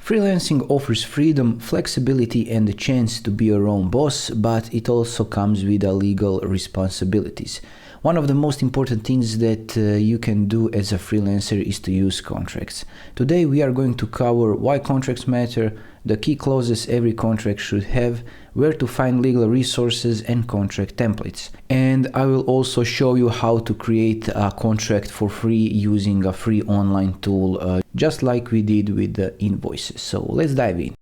Freelancing offers freedom, flexibility and the chance to be your own boss, but it also comes with legal responsibilities. One of the most important things that you can do as a freelancer is to use contracts. Today we are going to cover why contracts matter, the key clauses every contract should have, where to find legal resources and contract templates. And I will also show you how to create a contract for free using a free online tool, just like we did with the invoices. So let's dive in.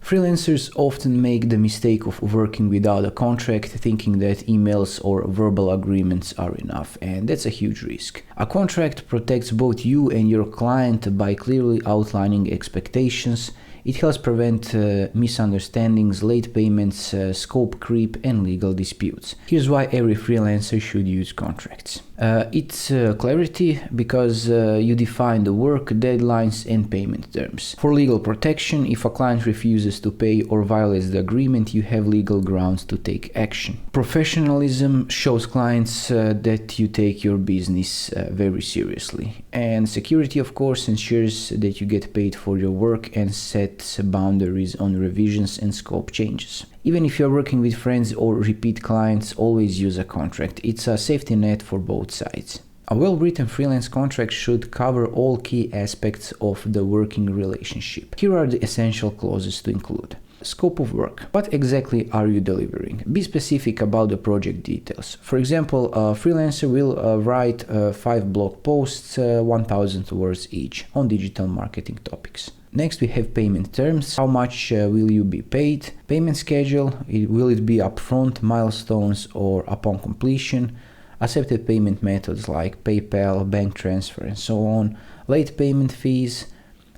Freelancers often make the mistake of working without a contract, thinking that emails or verbal agreements are enough, and that's a huge risk. A contract protects both you and your client by clearly outlining expectations. It helps prevent misunderstandings, late payments, scope creep and legal disputes. Here's why every freelancer should use contracts. It's clarity because you define the work, deadlines and payment terms. For legal protection, if a client refuses to pay or violates the agreement, you have legal grounds to take action. Professionalism shows clients that you take your business very seriously. And security, of course, ensures that you get paid for your work and sets boundaries on revisions and scope changes. Even if you're working with friends or repeat clients, always use a contract. It's a safety net for both sides. A well-written freelance contract should cover all key aspects of the working relationship. Here are the essential clauses to include. Scope of work. What exactly are you delivering? Be specific about the project details. For example, a freelancer will write 5 blog posts, 1000 words each, on digital marketing topics. Next we have payment terms. How much will you be paid? Payment schedule. Will it be upfront, milestones or upon completion? Accepted payment methods like PayPal, bank transfer and so on. Late payment fees.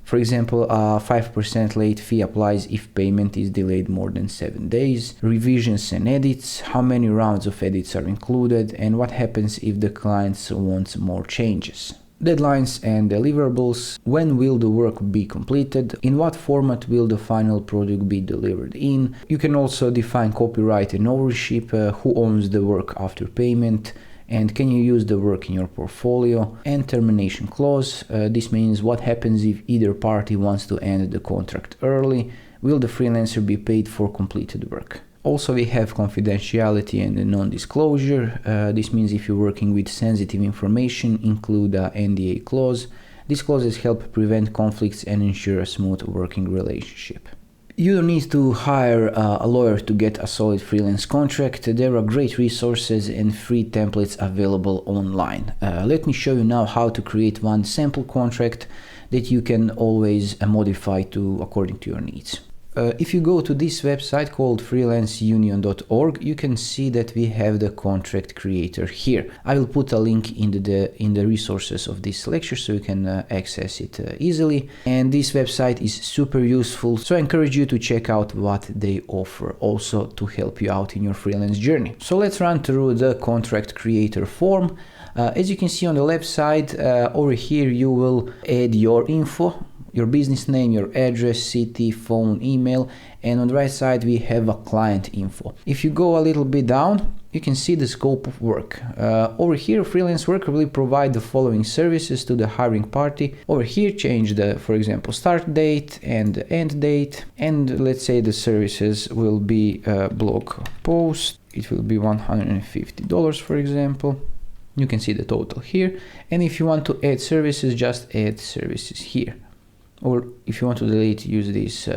For example, a 5% late fee applies if payment is delayed more than 7 days. Revisions and edits. How many rounds of edits are included and what happens if the client wants more changes. Deadlines and deliverables. When will the work be completed? In what format will the final product be delivered in? You can also define copyright and ownership, who owns the work after payment, and can you use the work in your portfolio? And termination clause. This means what happens if either party wants to end the contract early. Will the freelancer be paid for completed work? Also, we have confidentiality and non-disclosure. This means if you're working with sensitive information, include a NDA clause. These clauses help prevent conflicts and ensure a smooth working relationship. You don't need to hire a lawyer to get a solid freelance contract. There are great resources and free templates available online. Let me show you now how to create one sample contract that you can always modify according to your needs. If you go to this website called freelanceunion.org, you can see that we have the contract creator here. I will put a link in the resources of this lecture so you can access it easily. And this website is super useful, so I encourage you to check out what they offer also to help you out in your freelance journey. So let's run through the contract creator form. As you can see on the left side, over here you will add your info. Your business name, your address, city, phone, email, and on the right side we have a client info. If you go a little bit down, you can see the scope of work. Over here, freelance worker will provide the following services to the hiring party. Over here, change the, for example, start date and end date. And let's say the services will be blog post. It will be $150, for example. You can see the total here. And if you want to add services, just add services here. Or if you want to delete, use this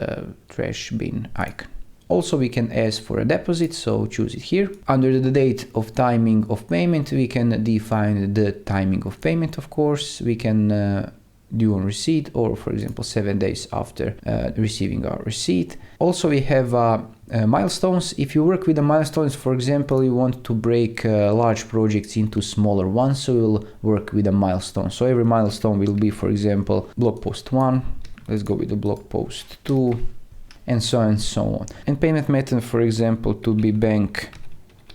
trash bin icon. Also, we can ask for a deposit, so choose it here. Under the date of timing of payment, we can define the timing of payment, of course. We can due on receipt or, for example, 7 days after receiving our receipt. Also, we have milestones. If you work with the milestones, for example, you want to break large projects into smaller ones, so we'll work with a milestone. So every milestone will be, for example, blog post 1. Let's go with the blog post 2, and so on and so on. And payment method, for example, to be bank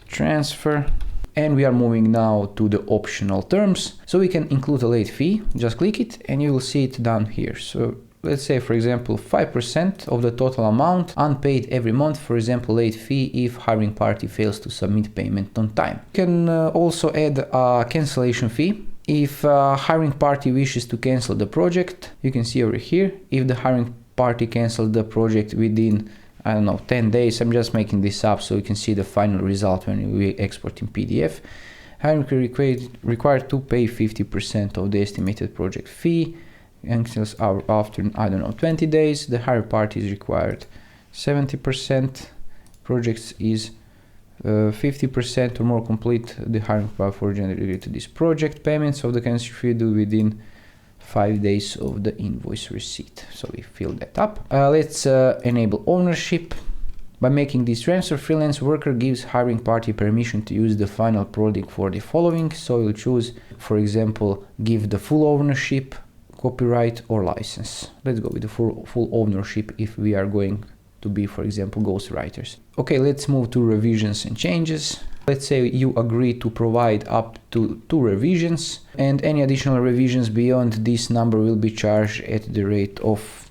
transfer. And we are moving now to the optional terms. So we can include a late fee. Just click it and you will see it down here. So let's say, for example, 5% of the total amount unpaid every month, for example, late fee if hiring party fails to submit payment on time. You can also add a cancellation fee. If hiring party wishes to cancel the project, you can see over here, if the hiring party cancels the project within, I don't know, 10 days. I'm just making this up so you can see the final result when we export in PDF. Hiring required to pay 50% of the estimated project fee. Cancels after, I don't know, 20 days. The hire party is required 70%. Projects is 50% or more complete the hiring required for generated to this project. Payments of the cancel fee due within 5 days of the invoice receipt. So we fill that up. Let's enable ownership. By making this transfer, freelance worker gives hiring party permission to use the final product for the following. So you'll choose, for example, give the full ownership, copyright or license. Let's go with the full ownership if we are going to be, for example, ghostwriters. Okay, let's move to revisions and changes. Let's say you agree to provide up to 2 revisions, and any additional revisions beyond this number will be charged at the rate of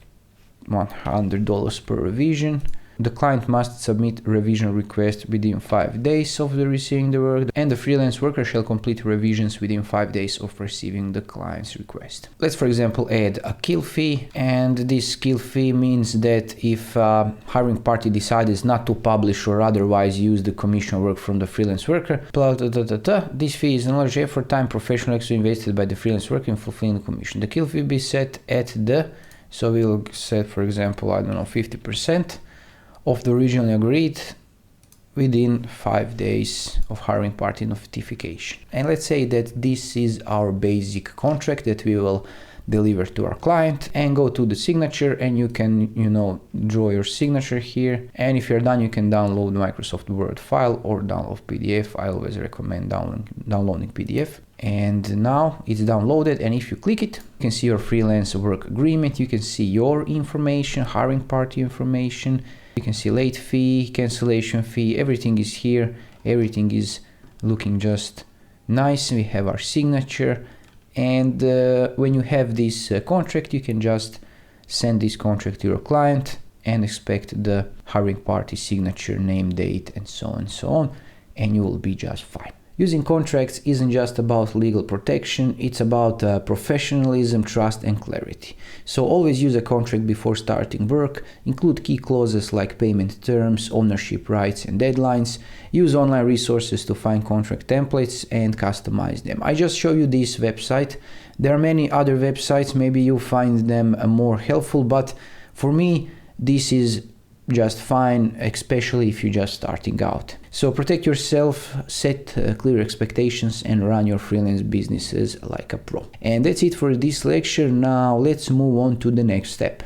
$100 per revision. The client must submit revision request within 5 days of the receiving the work, and the freelance worker shall complete revisions within 5 days of receiving the client's request. Let's, for example, add a kill fee, and this kill fee means that if hiring party decides not to publish or otherwise use the commission work from the freelance worker, this fee is knowledge, effort, time, professional extra invested by the freelance worker in fulfilling the commission. The kill fee will be set at the, so we'll set, for example, I don't know, 50% of the originally agreed within 5 days of hiring party notification. And let's say that this is our basic contract that we will deliver to our client, and go to the signature, and you can, draw your signature here. And if you're done, you can download Microsoft Word file or download PDF. I always recommend downloading PDF. And now it's downloaded, and if you click it, you can see your freelance work agreement. You can see your information, hiring party information. You can see late fee, cancellation fee, everything is here. Everything is looking just nice. We have our signature. And when you have this contract, you can just send this contract to your client and expect the hiring party signature, name, date, and so on, and you will be just fine. Using contracts isn't just about legal protection, it's about professionalism, trust, and clarity. So always use a contract before starting work, include key clauses like payment terms, ownership rights, and deadlines. Use online resources to find contract templates and customize them. I just show you this website. There are many other websites, maybe you find them more helpful, but for me, this is just fine, especially if you're just starting out. So protect yourself, set clear expectations, and run your freelance businesses like a pro. And that's it for this lecture. Now let's move on to the next step.